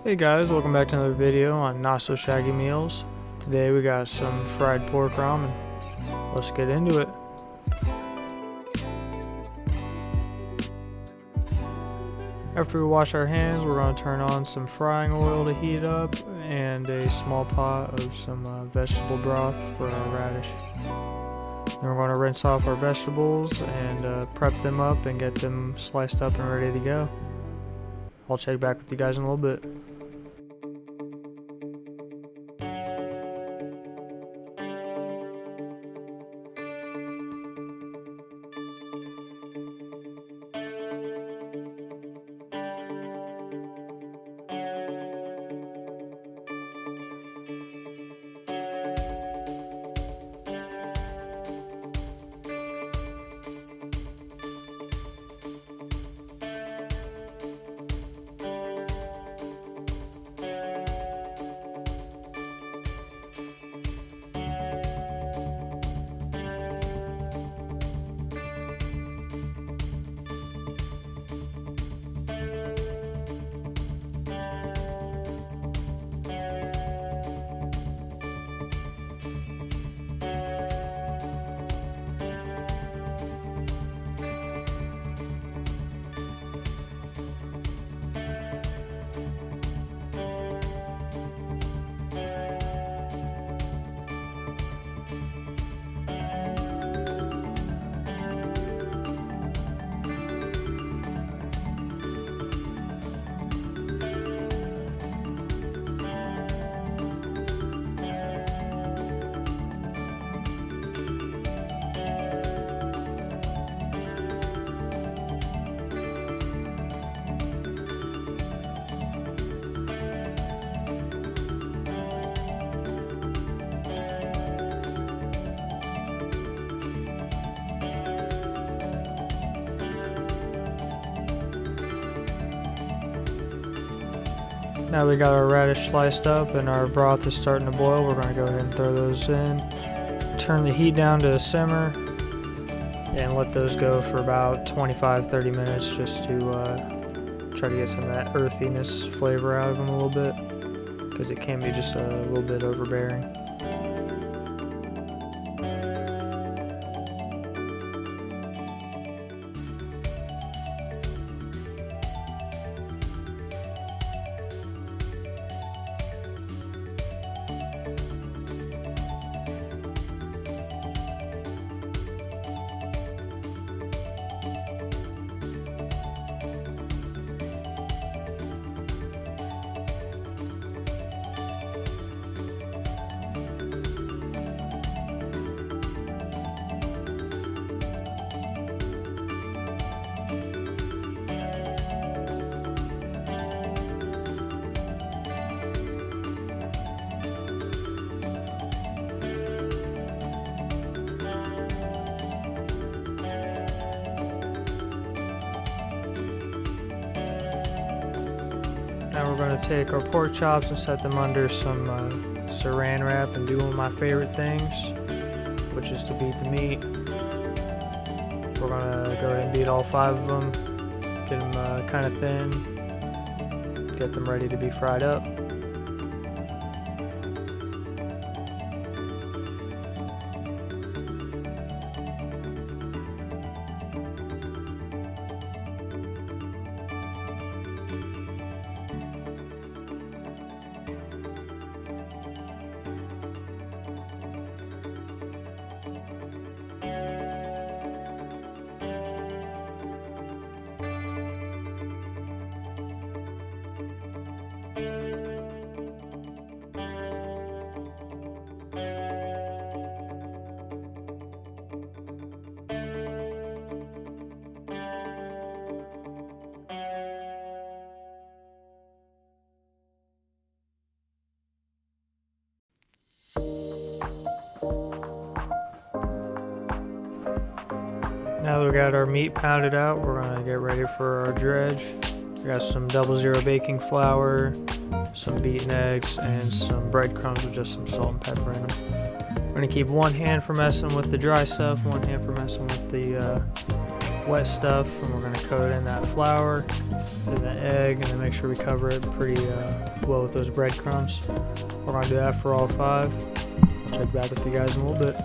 Hey guys, welcome back to another video on Not So Shaggy Meals. Today we got some fried pork ramen. Let's get into it. After we wash our hands, we're going to turn on some frying oil to heat up and a small pot of some vegetable broth for our radish. Then we're going to rinse off our vegetables and prep them up and get them sliced up and ready to go. I'll check back with you guys in a little bit. Now we got our radish sliced up and our broth is starting to boil. We're going to go ahead and throw those in. Turn the heat down to a simmer and let those go for about 25-30 minutes just to try to get some of that earthiness flavor out of them a little bit, because it can be just a little bit overbearing. Now we're going to take our pork chops and set them under some saran wrap and do one of my favorite things, which is to beat the meat. We're going to go ahead and beat all 5 of them, get them kind of thin, get them ready to be fried up. Now that we got our meat pounded out, we're going to get ready for our dredge. We got some 00 baking flour, some beaten eggs, and some breadcrumbs with just some salt and pepper in them. We're going to keep one hand for messing with the dry stuff, one hand for messing with the wet stuff, and we're going to coat it in that flour, then the egg, and then make sure we cover it pretty well with those breadcrumbs. We're going to do that for all 5. I'll check back with you guys in a little bit.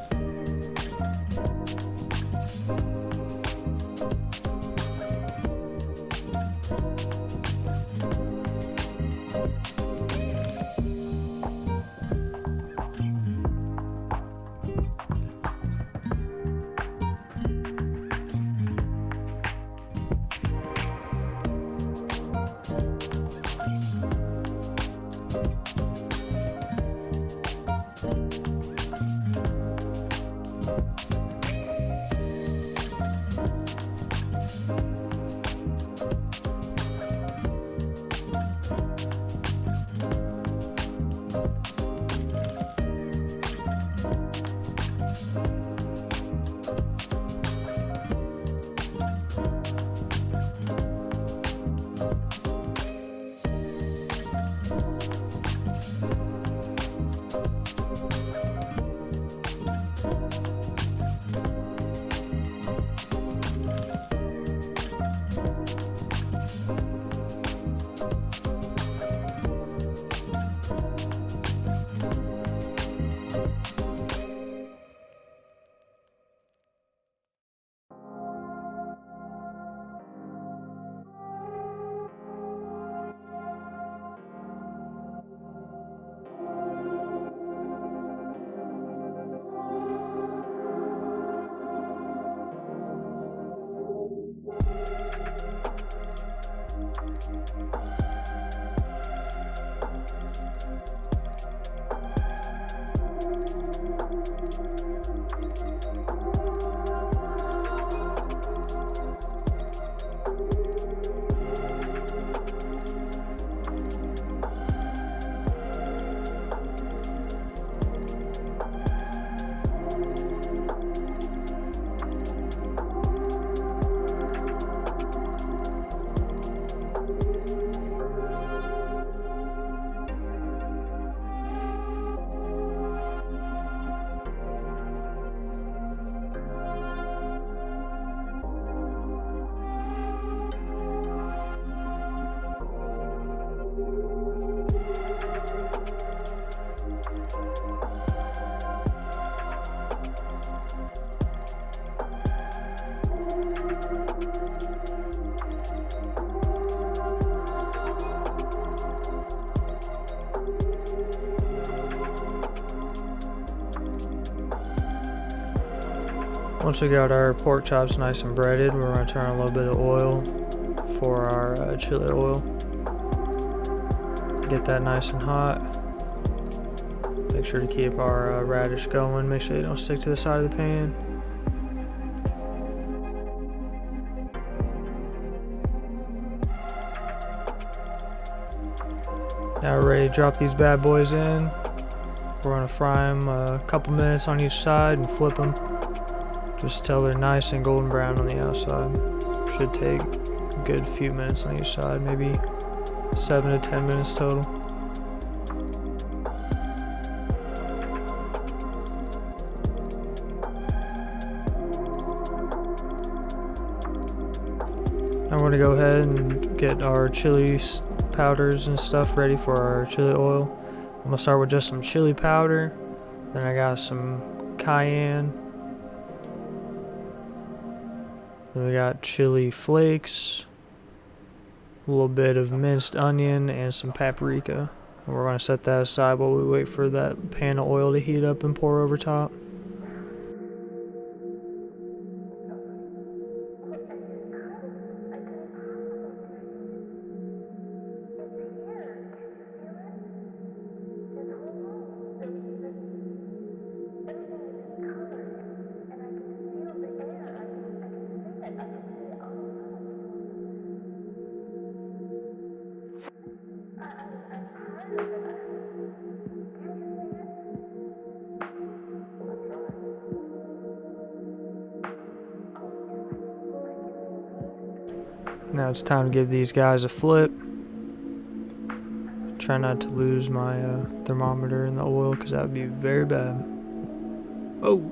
Once we got our pork chops nice and breaded, we're going to turn on a little bit of oil for our chili oil. Get that nice and hot. Make sure to keep our radish going. Make sure they don't stick to the side of the pan. Now we're ready to drop these bad boys in. We're going to fry them a couple minutes on each side and flip them just till they're nice and golden brown on the outside. Should take a good few minutes on each side, maybe 7 to 10 minutes total. Now we're going to go ahead and get our chili powders and stuff ready for our chili oil. I'm going to start with just some chili powder. Then I got some cayenne. Then we got chili flakes, a little bit of minced onion, and some paprika. And we're going to set that aside while we wait for that pan of oil to heat up and pour over top. Now it's time to give these guys a flip. Try not to lose my thermometer in the oil because that would be very bad. Oh!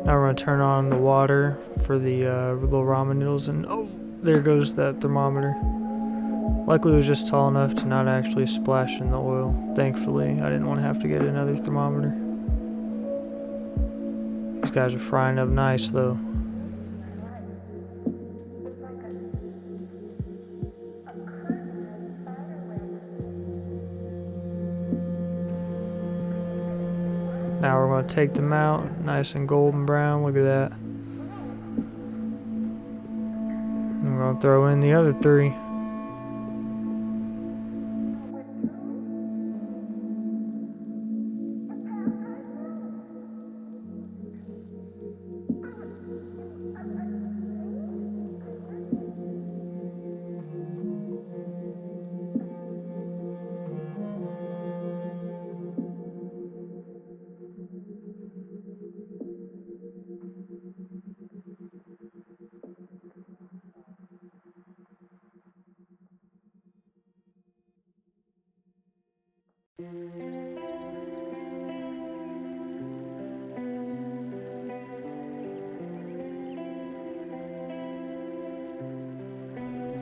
Now we're going to turn on the water for the little ramen noodles, and oh, there goes that thermometer. Luckily it was just tall enough to not actually splash in the oil. Thankfully, I didn't want to have to get another thermometer. These guys are frying up nice though. Now we're going to take them out, nice and golden brown, look at that. And we're going to throw in the other 3.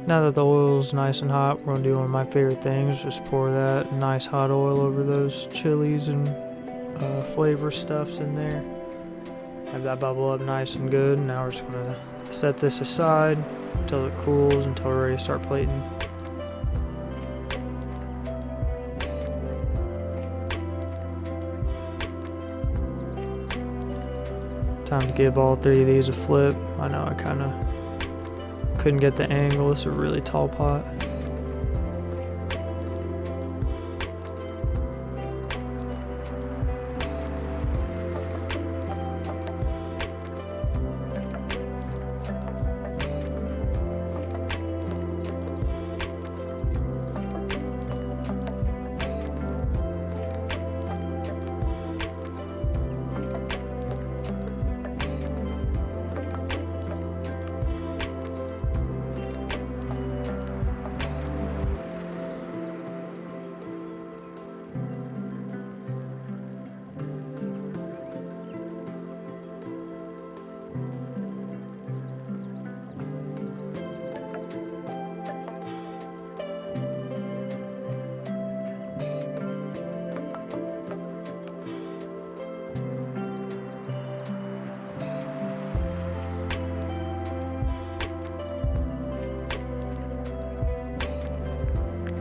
Now that the oil's nice and hot, we're going to do one of my favorite things. Just pour that nice hot oil over those chilies and flavor stuffs in there. Have that bubble up nice and good. Now we're just going to set this aside until it cools, until we're ready to start plating. Time to give all 3 of these a flip. I know I kind of couldn't get the angle. It's a really tall pot.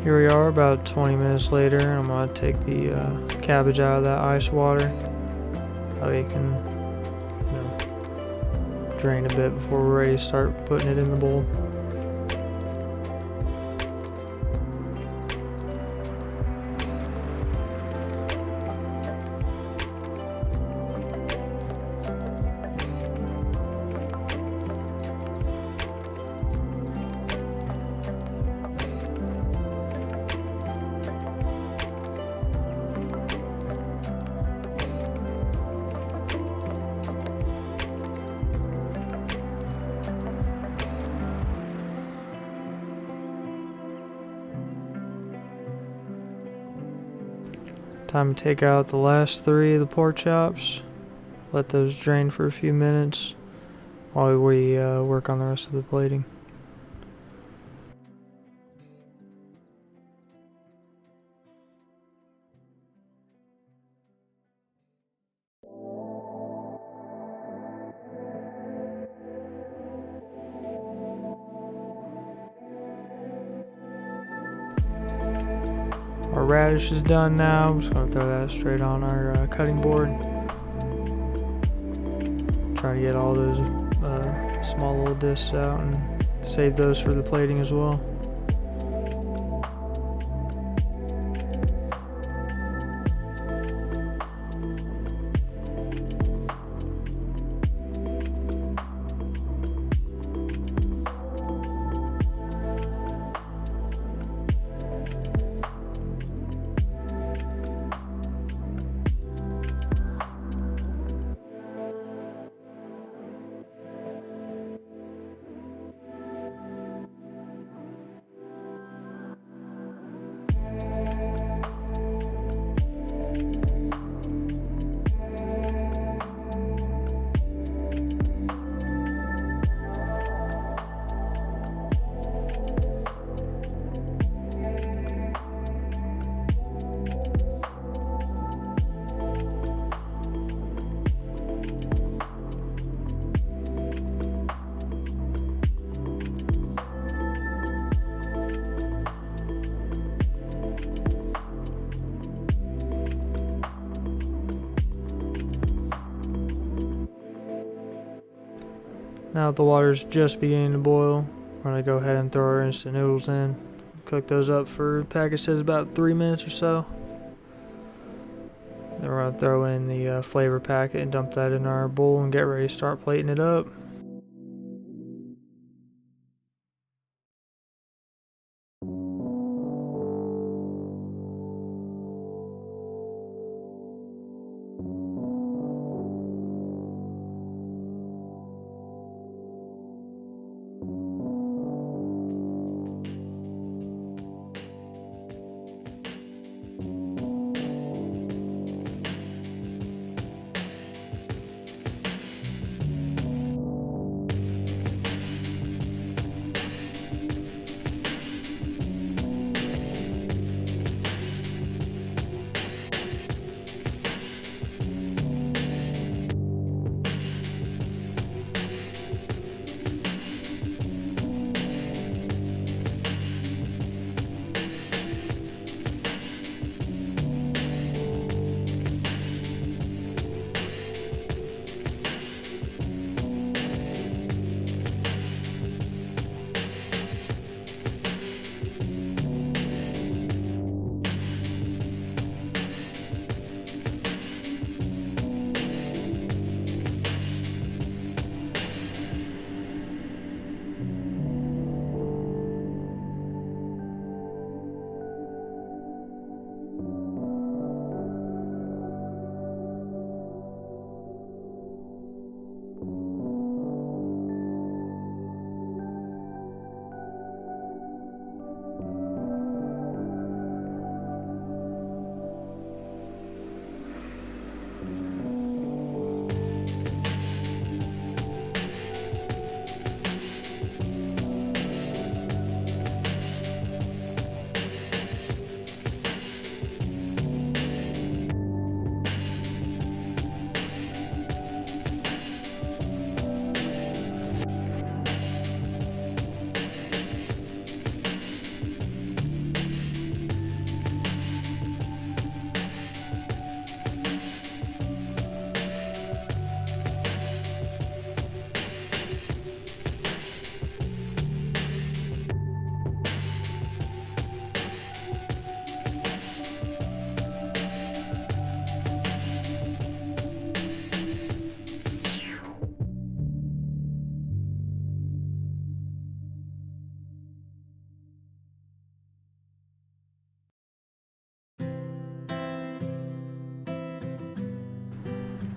Here we are about 20 minutes later, and I'm going to take the cabbage out of that ice water. Probably can drain a bit before we're ready to start putting it in the bowl. Time to take out the last 3 of the pork chops. Let those drain for a few minutes while we work on the rest of the plating. Our radish is done now. I'm just going to throw that straight on our cutting board. Try to get all those small little discs out and save those for the plating as well. Now that the water's just beginning to boil, we're going to go ahead and throw our instant noodles in. Cook those up for, the package says, about 3 minutes or so. Then we're going to throw in the flavor packet and dump that in our bowl and get ready to start plating it up.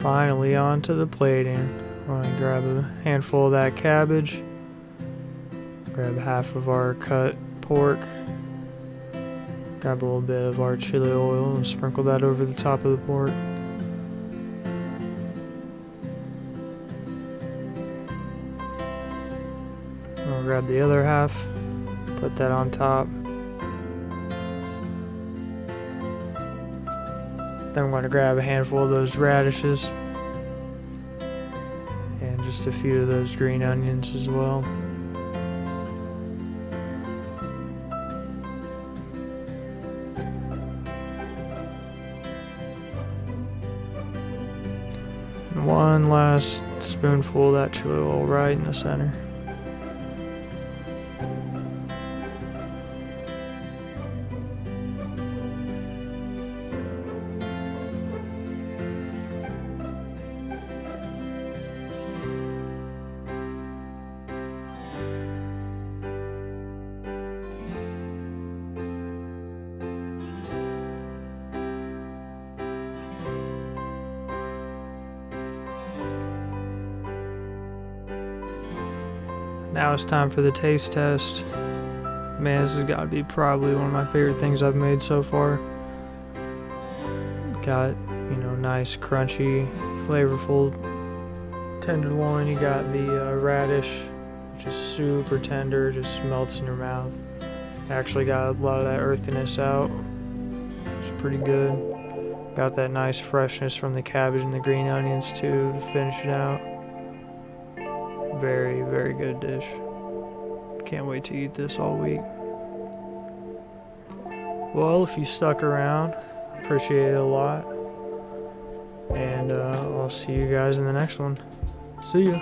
Finally, on to the plating. We're going to grab a handful of that cabbage, grab half of our cut pork, grab a little bit of our chili oil and sprinkle that over the top of the pork. I'll grab the other half, put that on top. Then I'm going to grab a handful of those radishes and just a few of those green onions as well. And one last spoonful of that chili oil right in the center. Now it's time for the taste test. Man, this has got to be probably one of my favorite things I've made so far. Got, nice, crunchy, flavorful tenderloin. You got the radish, which is super tender, just melts in your mouth. Actually got a lot of that earthiness out. It's pretty good. Got that nice freshness from the cabbage and the green onions too to finish it out. Very, very good dish. Can't wait to eat this all week. Well, if you stuck around, appreciate it a lot. And I'll see you guys in the next one. See ya.